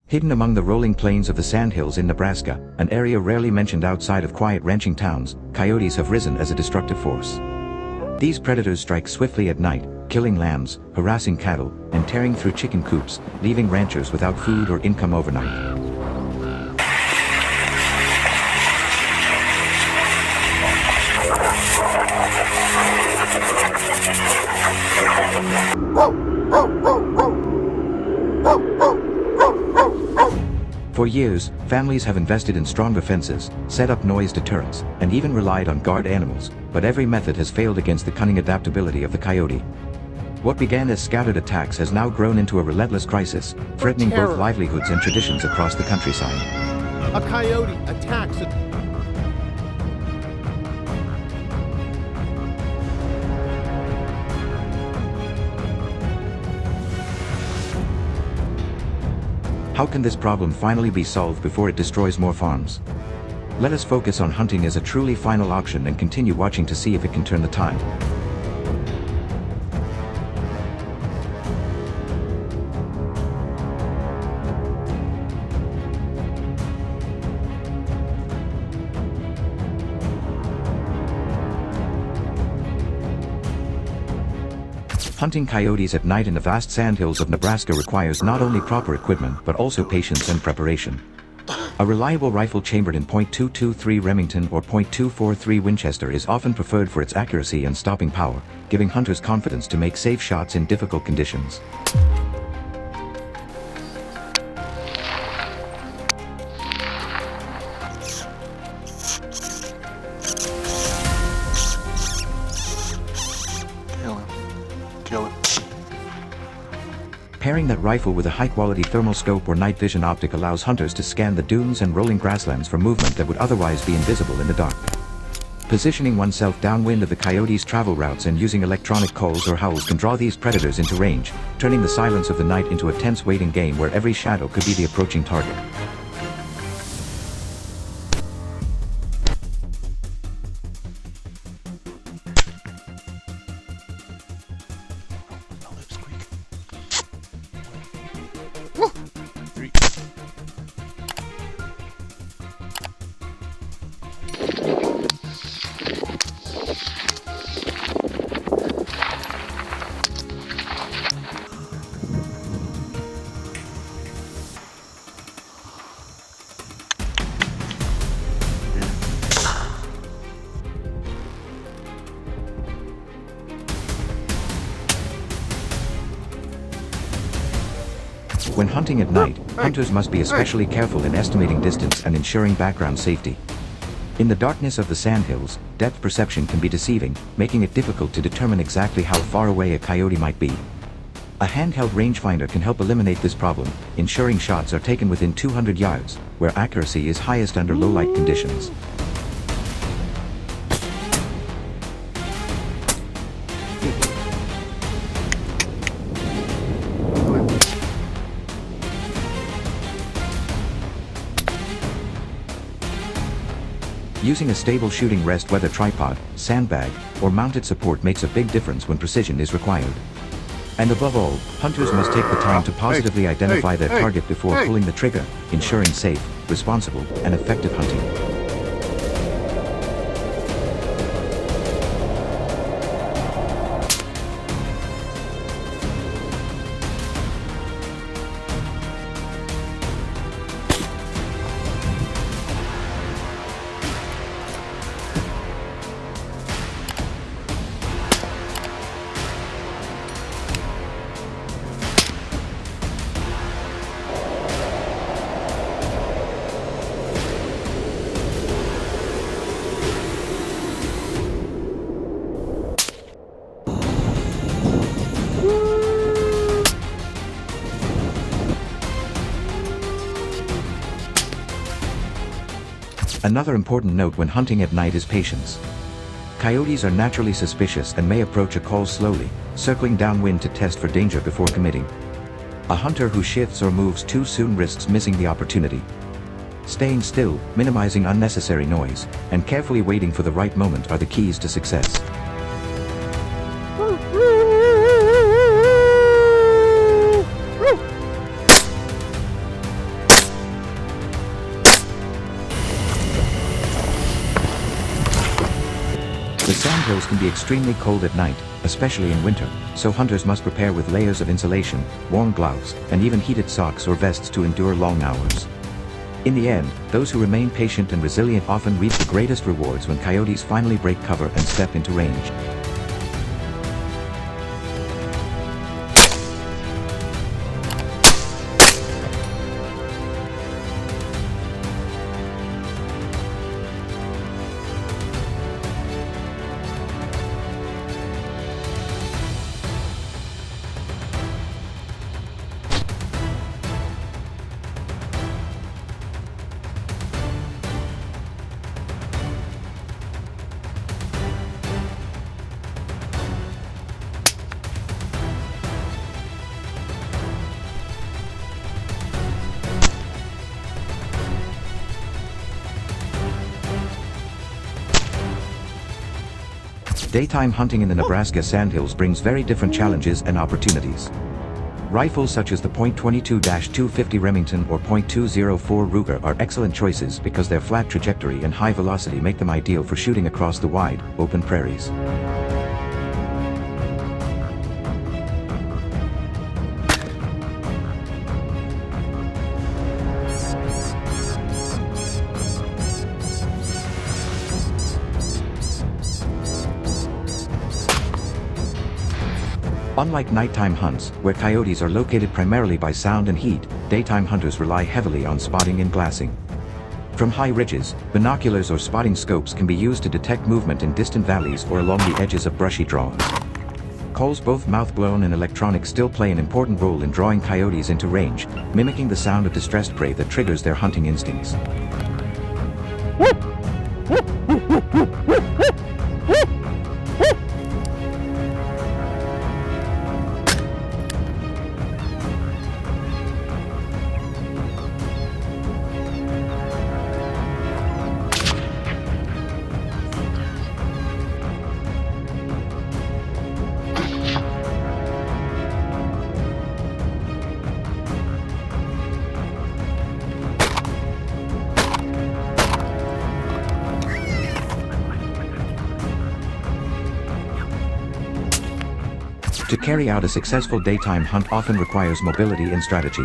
Hidden among the rolling plains of the sandhills in Nebraska, an area rarely mentioned outside of quiet ranching towns, coyotes have risen as a destructive force. These predators strike swiftly at night, killing lambs, harassing cattle, and tearing through chicken coops, leaving ranchers without food or income overnight. For years, families have invested in stronger fences, set up noise deterrents, and even relied on guard animals, but every method has failed against the cunning adaptability of the coyote. What began as scattered attacks has now grown into a relentless crisis, threatening both livelihoods and traditions across the countryside. A coyote attacks a... How can this problem finally be solved before it destroys more farms? Let us focus on hunting as a truly final option and continue watching to see if it can turn the tide. Hunting coyotes at night in the vast sandhills of Nebraska requires not only proper equipment but also patience and preparation. A reliable rifle chambered in .223 Remington or .243 Winchester is often preferred for its accuracy and stopping power, giving hunters confidence to make safe shots in difficult conditions. Pairing that rifle with a high-quality thermal scope or night vision optic allows hunters to scan the dunes and rolling grasslands for movement that would otherwise be invisible in the dark. Positioning oneself downwind of the coyotes' travel routes and using electronic calls or howls can draw these predators into range, turning the silence of the night into a tense waiting game where every shadow could be the approaching target. When hunting at night, hunters must be especially careful in estimating distance and ensuring background safety. In the darkness of the sandhills, depth perception can be deceiving, making it difficult to determine exactly how far away a coyote might be. A handheld rangefinder can help eliminate this problem, ensuring shots are taken within 200 yards, where accuracy is highest under low-light conditions. Using a stable shooting rest weather tripod, sandbag, or mounted support makes a big difference when precision is required. And above all, hunters must take the time to positively identify their target before pulling the trigger, ensuring safe, responsible, and effective hunting. Another important note when hunting at night is patience. Coyotes are naturally suspicious and may approach a call slowly, circling downwind to test for danger before committing. A hunter who shifts or moves too soon risks missing the opportunity. Staying still, minimizing unnecessary noise, and carefully waiting for the right moment are the keys to success. sandhills can be extremely cold at night, especially in winter, so hunters must prepare with layers of insulation, warm gloves, and even heated socks or vests to endure long hours. In the end, those who remain patient and resilient often reap the greatest rewards when coyotes finally break cover and step into range. Daytime hunting in the Nebraska sandhills brings very different challenges and opportunities. Rifles such as the .22-250 Remington or .204 Ruger are excellent choices because their flat trajectory and high velocity make them ideal for shooting across the wide, open prairies. Unlike nighttime hunts, where coyotes are located primarily by sound and heat, daytime hunters rely heavily on spotting and glassing. From high ridges, binoculars or spotting scopes can be used to detect movement in distant valleys or along the edges of brushy draws. Calls, both mouth-blown and electronic, still play an important role in drawing coyotes into range, mimicking the sound of distressed prey that triggers their hunting instincts. To carry out a successful daytime hunt often requires mobility and strategy.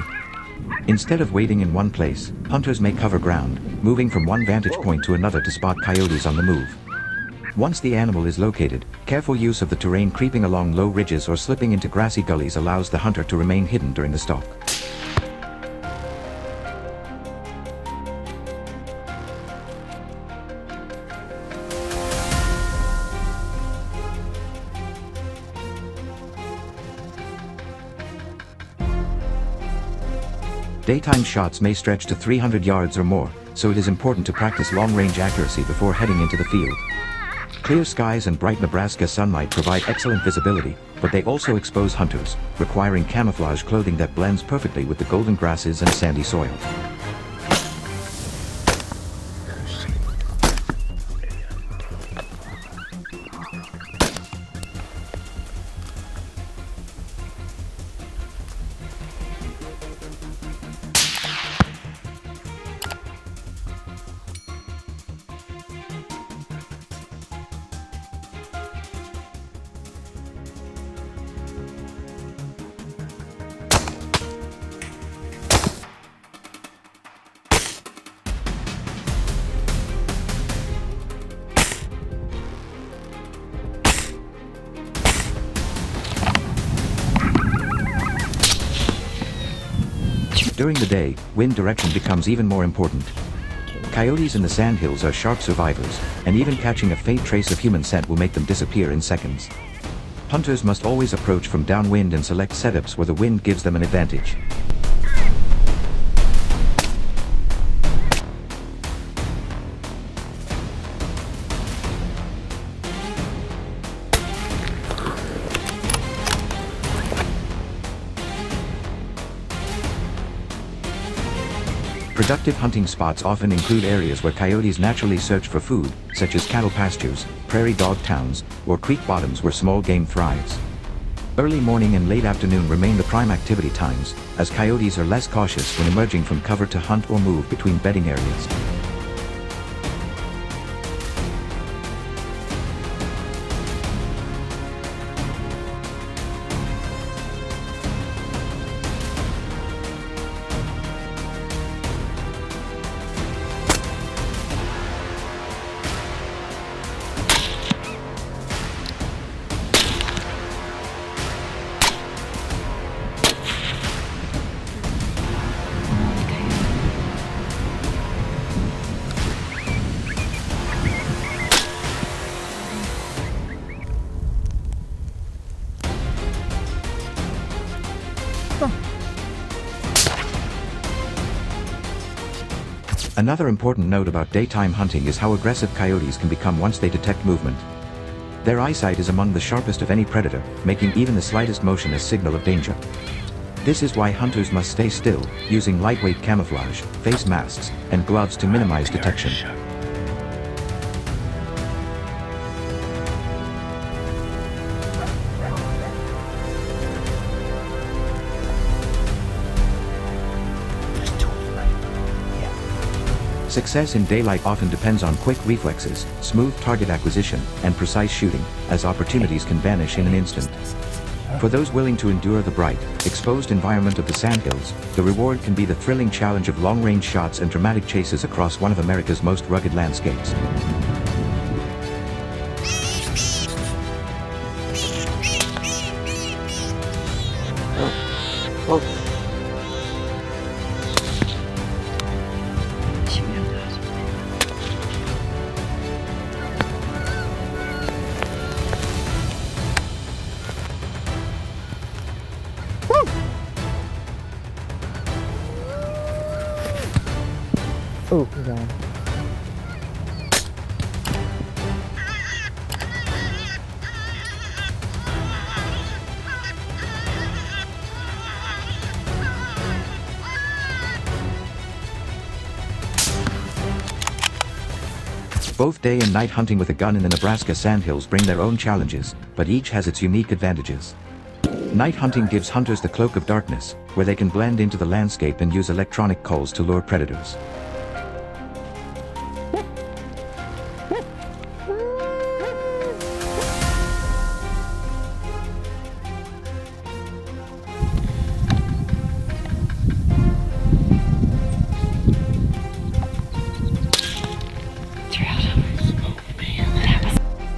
Instead of waiting in one place, hunters may cover ground, moving from one vantage point to another to spot coyotes on the move. Once the animal is located, careful use of the terrain, creeping along low ridges or slipping into grassy gullies, allows the hunter to remain hidden during the stalk. Daytime shots may stretch to 300 yards or more, so it is important to practice long-range accuracy before heading into the field. Clear skies and bright Nebraska sunlight provide excellent visibility, but they also expose hunters, requiring camouflage clothing that blends perfectly with the golden grasses and sandy soil. During the day, wind direction becomes even more important. Coyotes in the sandhills are sharp survivors, and even catching a faint trace of human scent will make them disappear in seconds. Hunters must always approach from downwind and select setups where the wind gives them an advantage. Productive hunting spots often include areas where coyotes naturally search for food, such as cattle pastures, prairie dog towns, or creek bottoms where small game thrives. Early morning and late afternoon remain the prime activity times, as coyotes are less cautious when emerging from cover to hunt or move between bedding areas. Another important note about daytime hunting is how aggressive coyotes can become once they detect movement. Their eyesight is among the sharpest of any predator, making even the slightest motion a signal of danger. This is why hunters must stay still, using lightweight camouflage, face masks, and gloves to minimize detection. Success in daylight often depends on quick reflexes, smooth target acquisition, and precise shooting, as opportunities can vanish in an instant. For those willing to endure the bright, exposed environment of the sandhills, the reward can be the thrilling challenge of long-range shots and dramatic chases across one of America's most rugged landscapes. Oh, he's on. Both day and night hunting with a gun in the Nebraska sandhills bring their own challenges, but each has its unique advantages. Night hunting gives hunters the cloak of darkness, where they can blend into the landscape and use electronic calls to lure predators.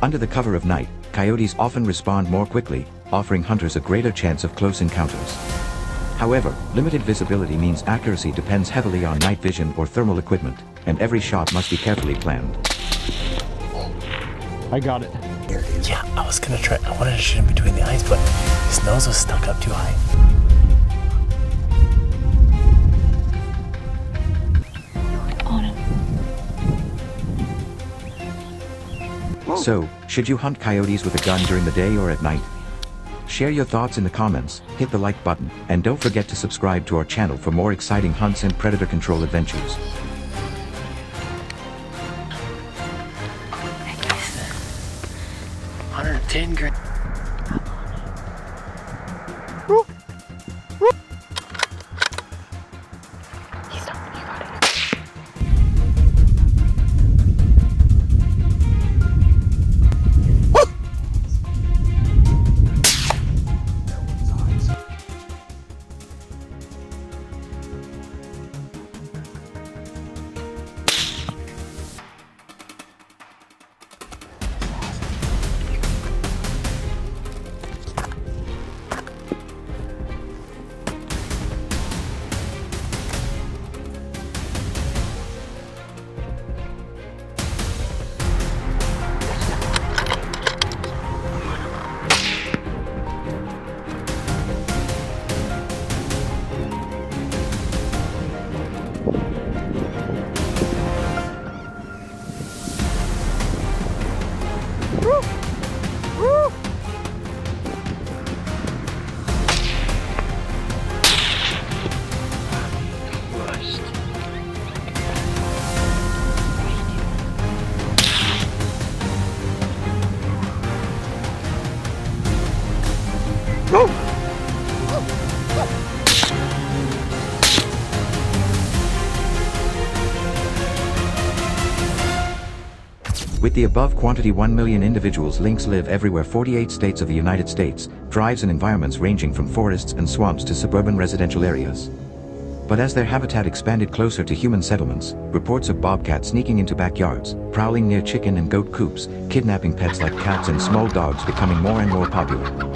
Under the cover of night, coyotes often respond more quickly, offering hunters a greater chance of close encounters. However, limited visibility means accuracy depends heavily on night vision or thermal equipment, and every shot must be carefully planned. I got it. Yeah, I was gonna try. I wanted to shoot him between the eyes, but his nose was stuck up too high. So, should you hunt coyotes with a gun during the day or at night? Share your thoughts in the comments, hit the like button, and don't forget to subscribe to our channel for more exciting hunts and predator control adventures. $110 grand. With the above quantity 1 million individuals, lynx live everywhere 48 states of the United States, drives and environments ranging from forests and swamps to suburban residential areas. But as their habitat expanded closer to human settlements, reports of bobcats sneaking into backyards, prowling near chicken and goat coops, kidnapping pets like cats and small dogs becoming more and more popular.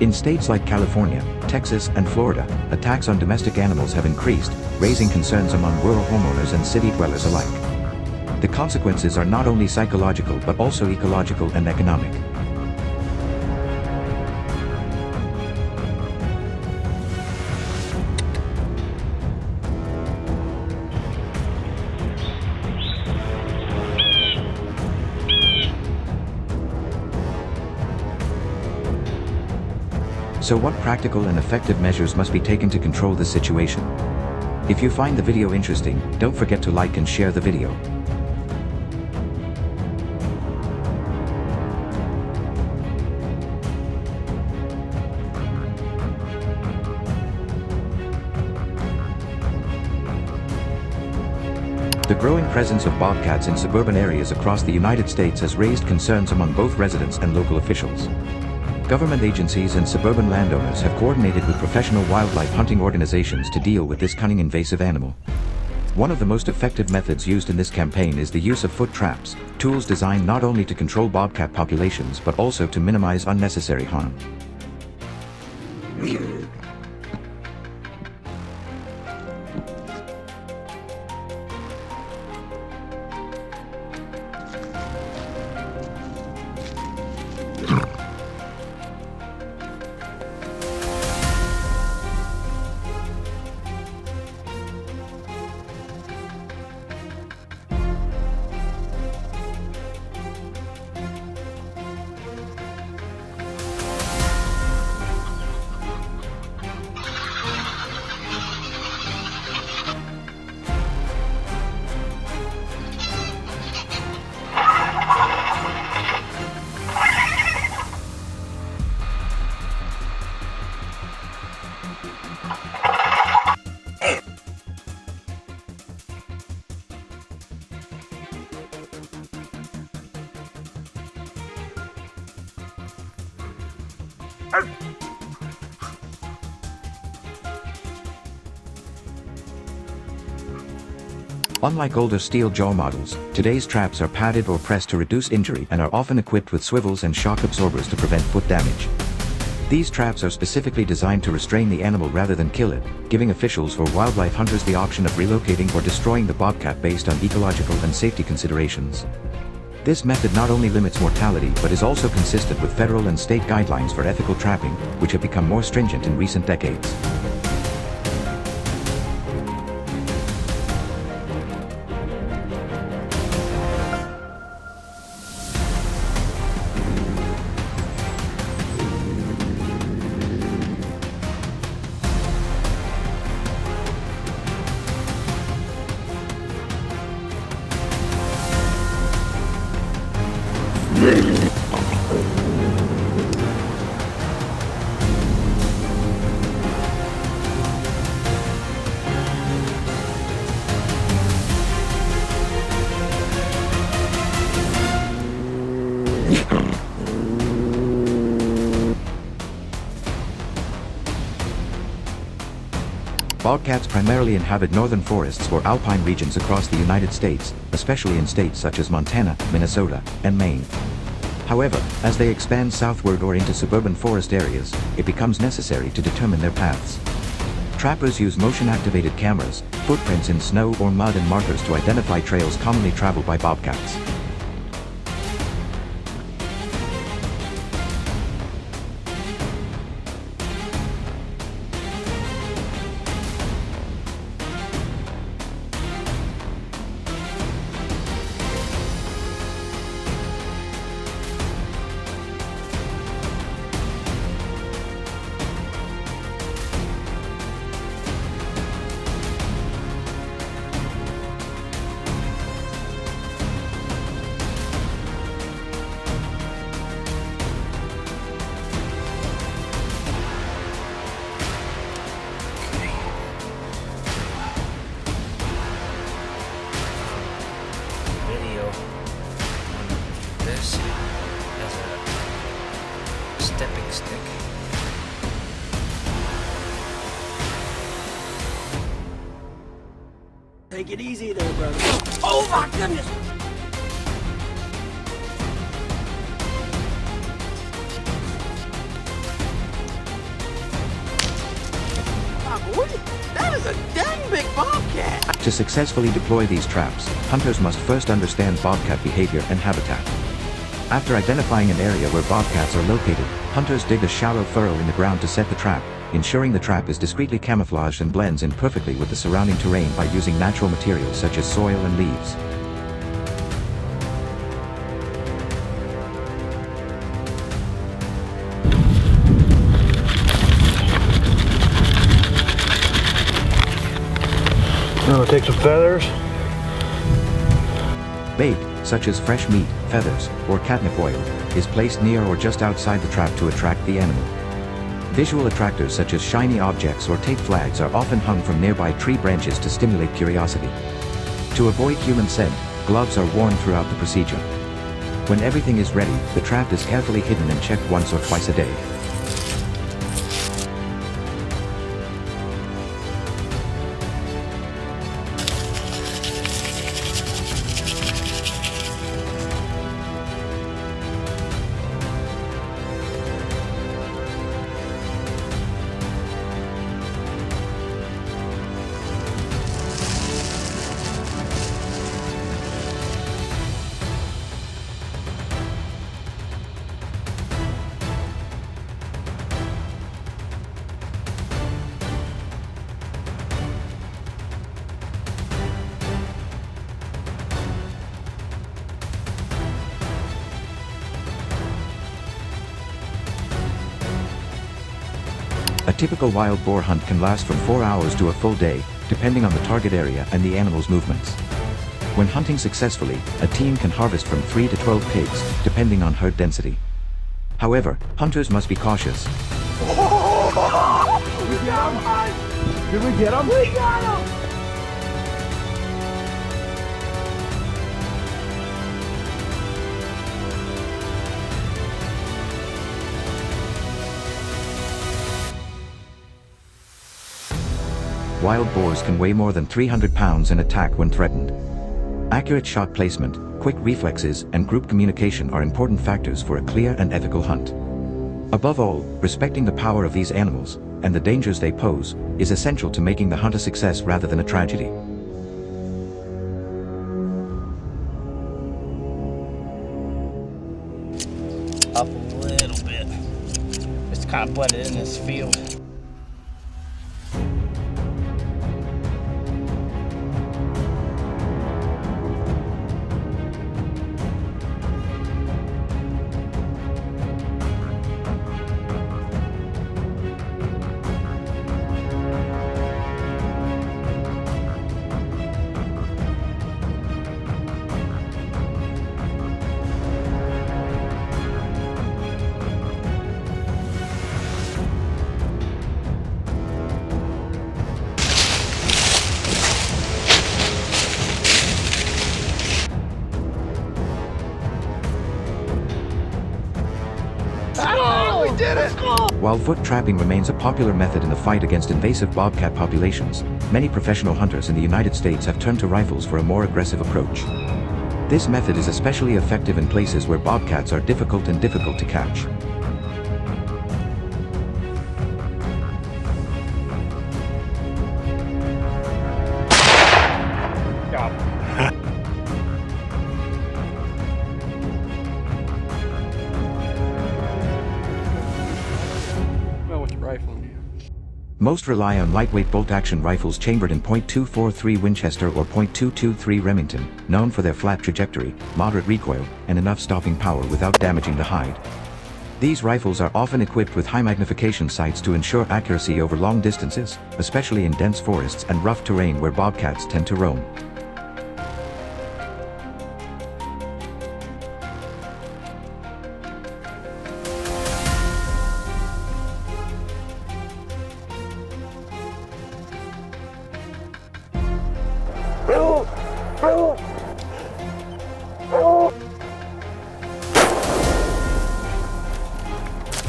In states like California, Texas and Florida, attacks on domestic animals have increased, raising concerns among rural homeowners and city dwellers alike. The consequences are not only psychological but also ecological and economic. So what practical and effective measures must be taken to control this situation? If you find the video interesting, don't forget to like and share the video. The growing presence of bobcats in suburban areas across the United States has raised concerns among both residents and local officials. Government agencies and suburban landowners have coordinated with professional wildlife hunting organizations to deal with this cunning invasive animal. One of the most effective methods used in this campaign is the use of foot traps, tools designed not only to control bobcat populations but also to minimize unnecessary harm. Unlike older steel jaw models, today's traps are padded or pressed to reduce injury and are often equipped with swivels and shock absorbers to prevent foot damage. These traps are specifically designed to restrain the animal rather than kill it, giving officials or wildlife hunters the option of relocating or destroying the bobcat based on ecological and safety considerations. This method not only limits mortality but is also consistent with federal and state guidelines for ethical trapping, which have become more stringent in recent decades. Bobcats primarily inhabit northern forests or alpine regions across the United States, especially in states such as Montana, Minnesota, and Maine. However, as they expand southward or into suburban forest areas, it becomes necessary to determine their paths. Trappers use motion-activated cameras, footprints in snow or mud and markers to identify trails commonly traveled by bobcats. Video on this as a stepping stick. Take it easy there, brother. Oh my goodness! boy. That is a dang big bobcat. To successfully deploy these traps, hunters must first understand bobcat behavior and habitat. After identifying an area where bobcats are located, hunters dig a shallow furrow in the ground to set the trap, ensuring the trap is discreetly camouflaged and blends in perfectly with the surrounding terrain by using natural materials such as soil and leaves. Now we'll take some feathers. Bait, such as fresh meat, feathers, or catnip oil, is placed near or just outside the trap to attract the animal. Visual attractors such as shiny objects or tape flags are often hung from nearby tree branches to stimulate curiosity. To avoid human scent, gloves are worn throughout the procedure. When everything is ready, the trap is carefully hidden and checked once or twice a day. A typical wild boar hunt can last from 4 hours to a full day, depending on the target area and the animal's movements. When hunting successfully, a team can harvest from 3 to 12 pigs, depending on herd density. However, hunters must be cautious. We got him! Did we get him? We got him! Wild boars can weigh more than 300 pounds and attack when threatened. Accurate shot placement, quick reflexes, and group communication are important factors for a clear and ethical hunt. Above all, respecting the power of these animals, and the dangers they pose, is essential to making the hunt a success rather than a tragedy. Up a little bit. Just kind of blended in this field. While foot trapping remains a popular method in the fight against invasive bobcat populations, many professional hunters in the United States have turned to rifles for a more aggressive approach. This method is especially effective in places where bobcats are difficult to catch. Most rely on lightweight bolt-action rifles chambered in .243 Winchester or .223 Remington, known for their flat trajectory, moderate recoil, and enough stopping power without damaging the hide. These rifles are often equipped with high magnification sights to ensure accuracy over long distances, especially in dense forests and rough terrain where bobcats tend to roam.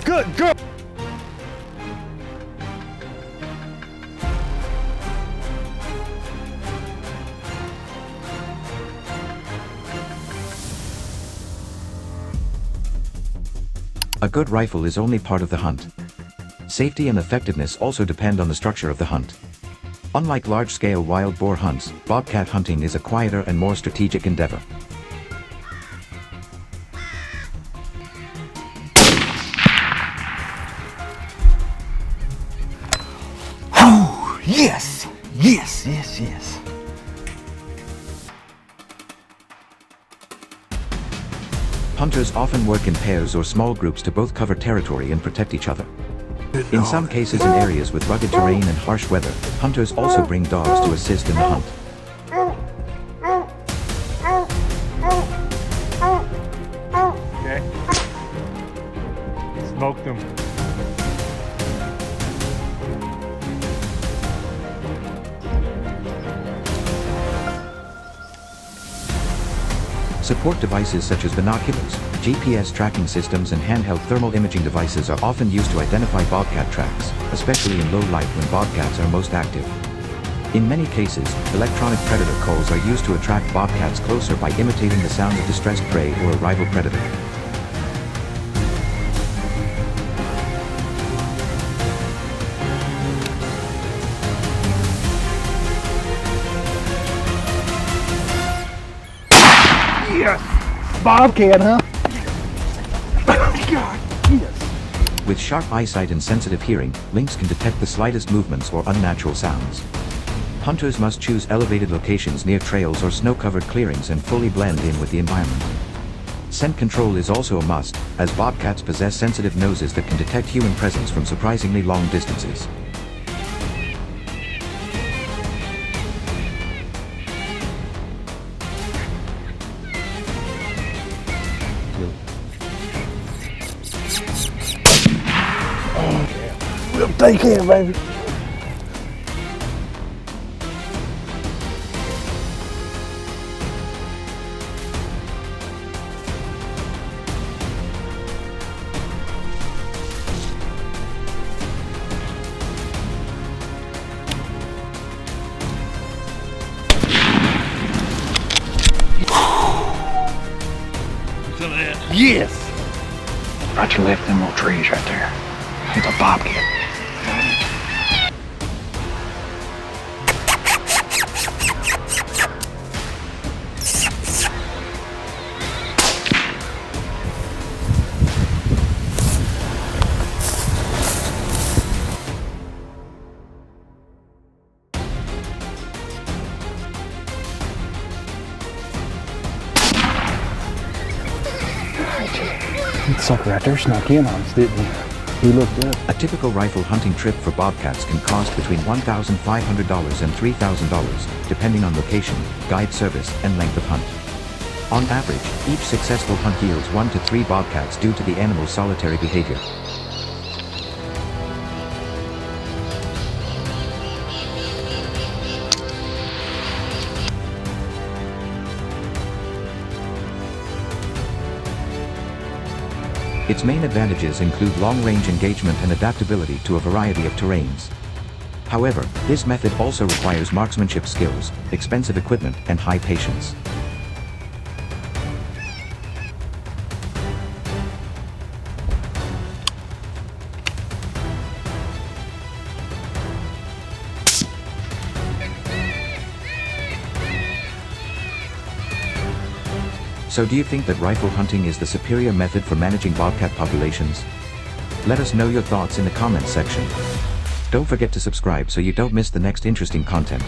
Good girl! A good rifle is only part of the hunt. Safety and effectiveness also depend on the structure of the hunt. Unlike large-scale wild boar hunts, bobcat hunting is a quieter and more strategic endeavor. Yes! Yes, yes, yes. Hunters often work in pairs or small groups to both cover territory and protect each other. In some cases in areas with rugged terrain and harsh weather, hunters also bring dogs to assist in the hunt. Okay. Smoked them. Support devices such as binoculars, GPS tracking systems and handheld thermal imaging devices are often used to identify bobcat tracks, especially in low light when bobcats are most active. In many cases, electronic predator calls are used to attract bobcats closer by imitating the sound of distressed prey or a rival predator. Yes! Bobcat, huh? God, yes. With sharp eyesight and sensitive hearing, lynx can detect the slightest movements or unnatural sounds. Hunters must choose elevated locations near trails or snow-covered clearings and fully blend in with the environment. Scent control is also a must, as bobcats possess sensitive noses that can detect human presence from surprisingly long distances. We'll take care, baby. Yes! Right to your left, them little trees right there. It's a bobcat. That sucker right there snuck in on us, didn't he? He looked up. A typical rifle hunting trip for bobcats can cost between $1,500 and $3,000, depending on location, guide service, and length of hunt. On average, each successful hunt yields 1 to 3 bobcats due to the animal's solitary behavior. Its main advantages include long-range engagement and adaptability to a variety of terrains. However, this method also requires marksmanship skills, expensive equipment, and high patience. So do you think that rifle hunting is the superior method for managing bobcat populations? Let us know your thoughts in the comments section. Don't forget to subscribe so you don't miss the next interesting content.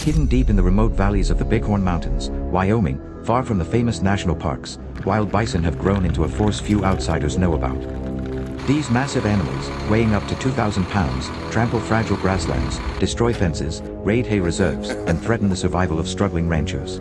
Hidden deep in the remote valleys of the Bighorn Mountains, Wyoming, far from the famous national parks, wild bison have grown into a force few outsiders know about. These massive animals, weighing up to 2,000 pounds, trample fragile grasslands, destroy fences, raid hay reserves, and threaten the survival of struggling ranchers.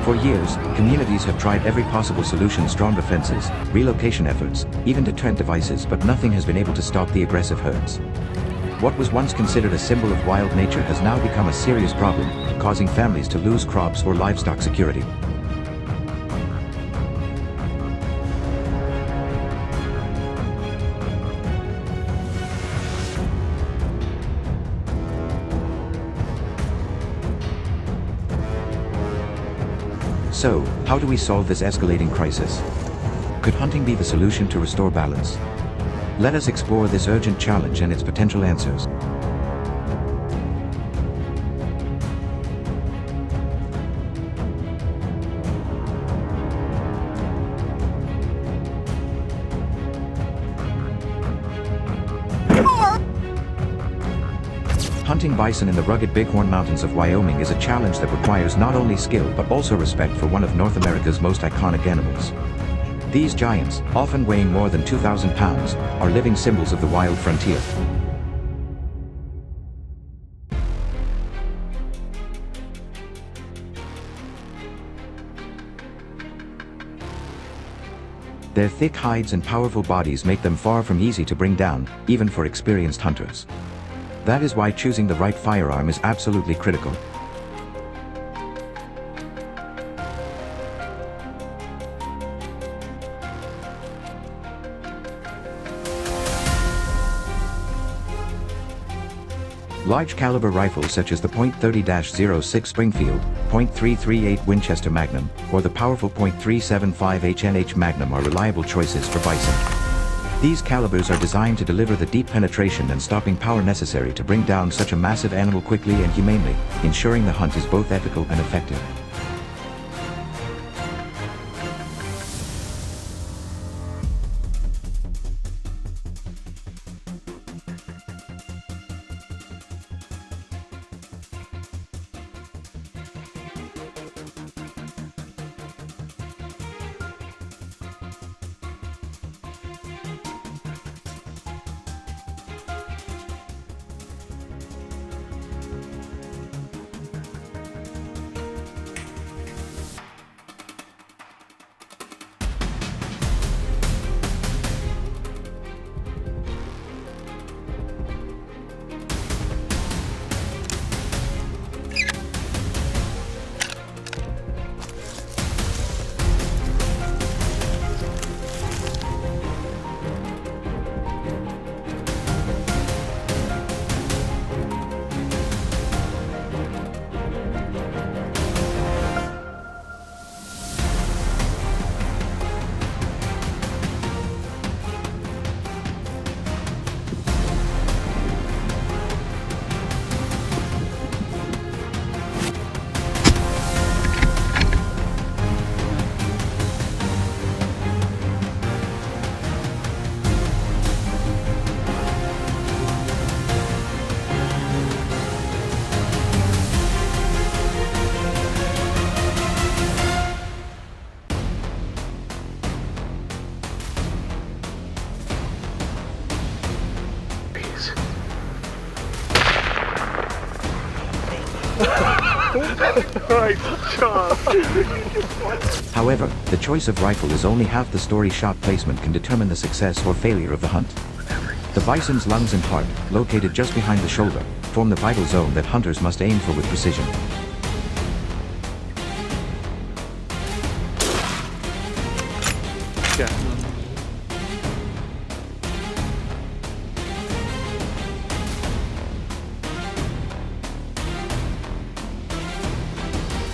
For For years, communities have tried every possible solution: stronger fences, relocation efforts, even deterrent devices, but nothing has been able to stop the aggressive herds. What was once considered a symbol of wild nature has now become a serious problem, causing families to lose crops or livestock security. So, how do we solve this escalating crisis? Could hunting be the solution to restore balance? Let us explore this urgent challenge and its potential answers. Hunting bison in the rugged Bighorn Mountains of Wyoming is a challenge that requires not only skill but also respect for one of North America's most iconic animals. These giants, often weighing more than 2,000 pounds, are living symbols of the wild frontier. Their thick hides and powerful bodies make them far from easy to bring down, even for experienced hunters. That is why choosing the right firearm is absolutely critical. Large caliber rifles such as the .30-06 Springfield, .338 Winchester Magnum, or the powerful .375 HNH Magnum are reliable choices for bison. These calibers are designed to deliver the deep penetration and stopping power necessary to bring down such a massive animal quickly and humanely, ensuring the hunt is both ethical and effective. However, the choice of rifle is only half the story. Shot placement can determine the success or failure of the hunt. The bison's lungs and heart, located just behind the shoulder, form the vital zone that hunters must aim for with precision.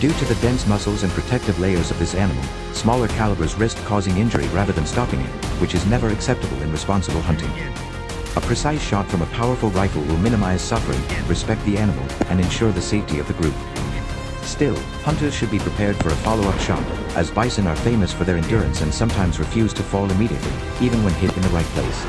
Due to the dense muscles and protective layers of this animal, smaller calibers risk causing injury rather than stopping it, which is never acceptable in responsible hunting. A precise shot from a powerful rifle will minimize suffering, respect the animal, and ensure the safety of the group. Still, hunters should be prepared for a follow-up shot, as bison are famous for their endurance and sometimes refuse to fall immediately, even when hit in the right place.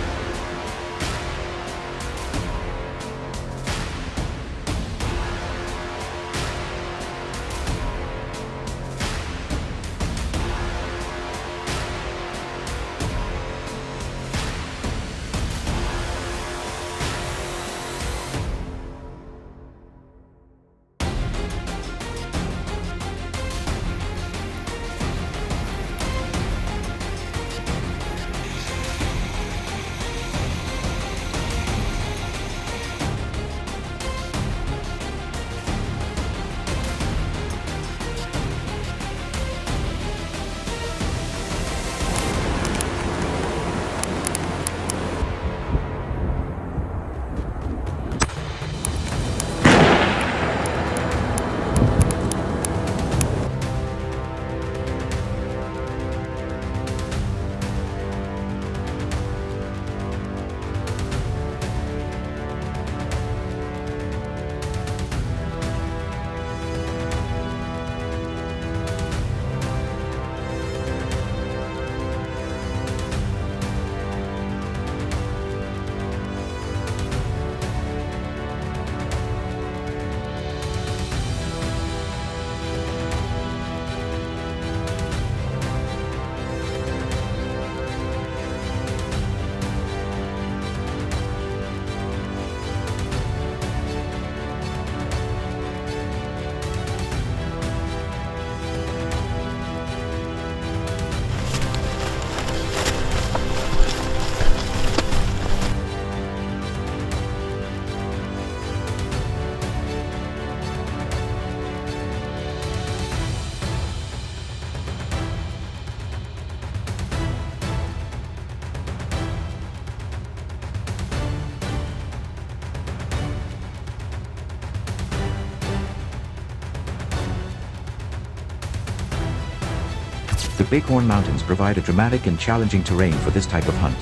The Bighorn Mountains provide a dramatic and challenging terrain for this type of hunt.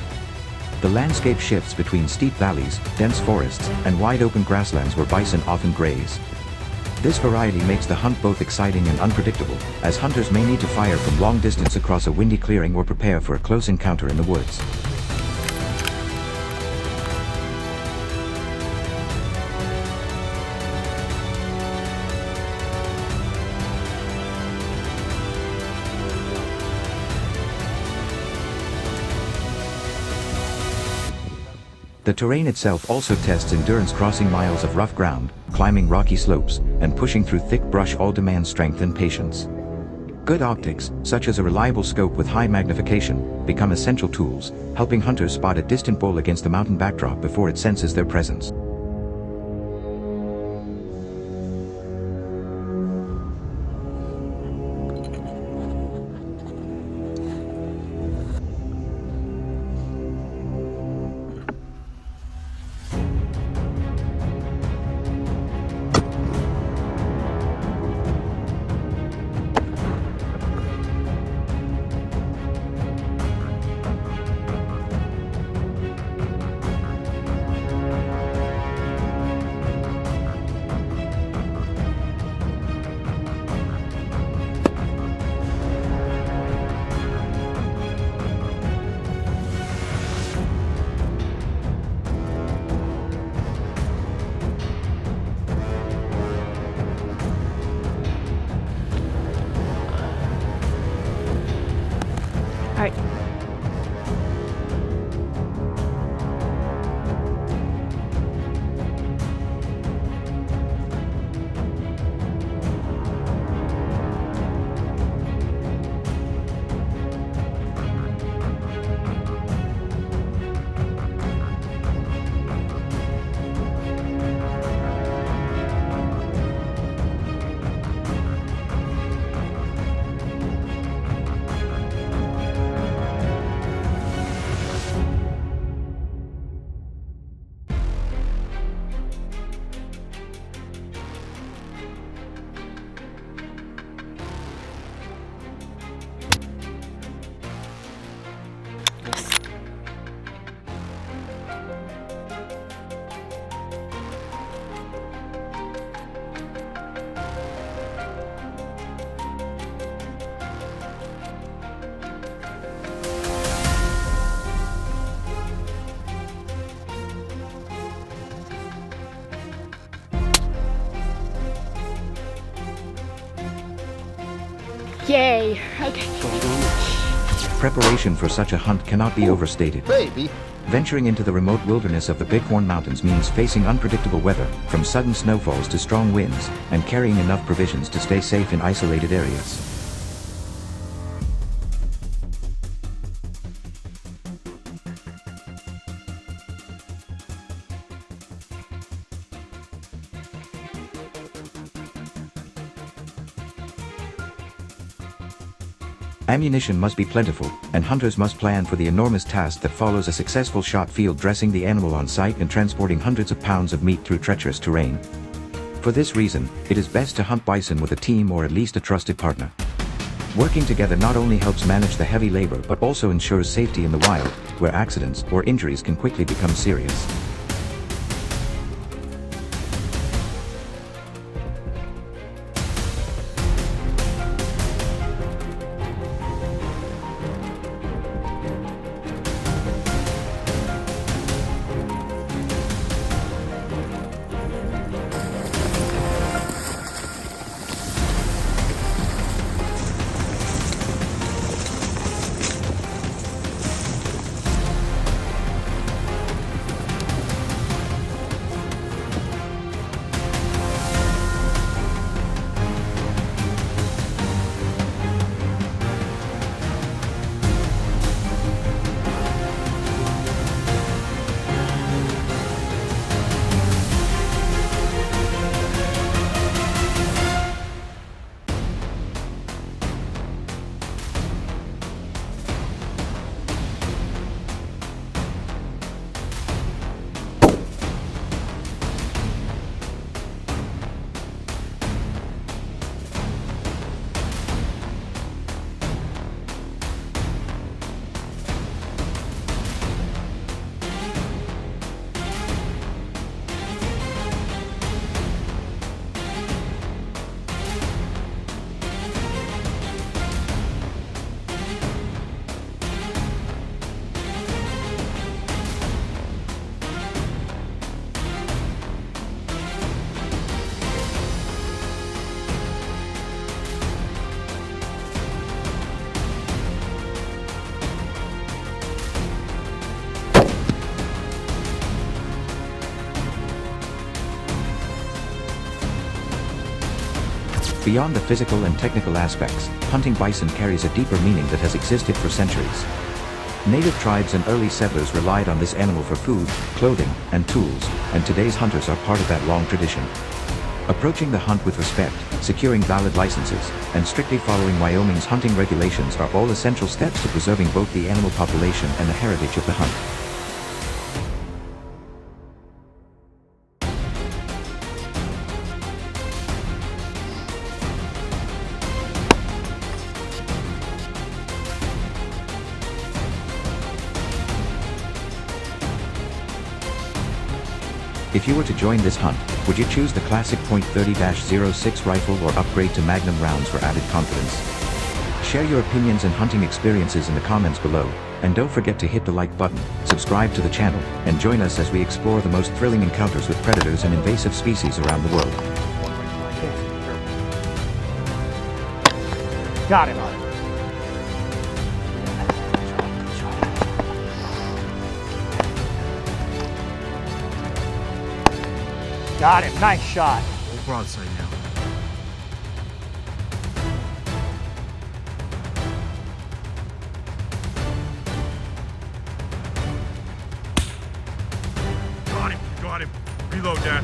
The landscape shifts between steep valleys, dense forests, and wide open grasslands where bison often graze. This variety makes the hunt both exciting and unpredictable, as hunters may need to fire from long distance across a windy clearing or prepare for a close encounter in the woods. The terrain itself also tests endurance, crossing miles of rough ground, climbing rocky slopes, and pushing through thick brush all demand strength and patience. Good optics, such as a reliable scope with high magnification, become essential tools, helping hunters spot a distant bull against the mountain backdrop before it senses their presence. Alright. Yay. Okay. Preparation for such a hunt cannot be overstated. Baby. Venturing into the remote wilderness of the Bighorn Mountains means facing unpredictable weather, from sudden snowfalls to strong winds, and carrying enough provisions to stay safe in isolated areas. Ammunition must be plentiful, and hunters must plan for the enormous task that follows a successful shot field, dressing the animal on site and transporting hundreds of pounds of meat through treacherous terrain. For this reason, it is best to hunt bison with a team or at least a trusted partner. Working together not only helps manage the heavy labor but also ensures safety in the wild, where accidents or injuries can quickly become serious. Beyond the physical and technical aspects, hunting bison carries a deeper meaning that has existed for centuries. Native tribes and early settlers relied on this animal for food, clothing, and tools, and today's hunters are part of that long tradition. Approaching the hunt with respect, securing valid licenses, and strictly following Wyoming's hunting regulations are all essential steps to preserving both the animal population and the heritage of the hunt. If you were to join this hunt, would you choose the classic .30-06 rifle or upgrade to Magnum rounds for added confidence? Share your opinions and hunting experiences in the comments below, and don't forget to hit the like button, subscribe to the channel, and join us as we explore the most thrilling encounters with predators and invasive species around the world. Got him. Got him. Nice shot. Broadside now. Got him. Reload that.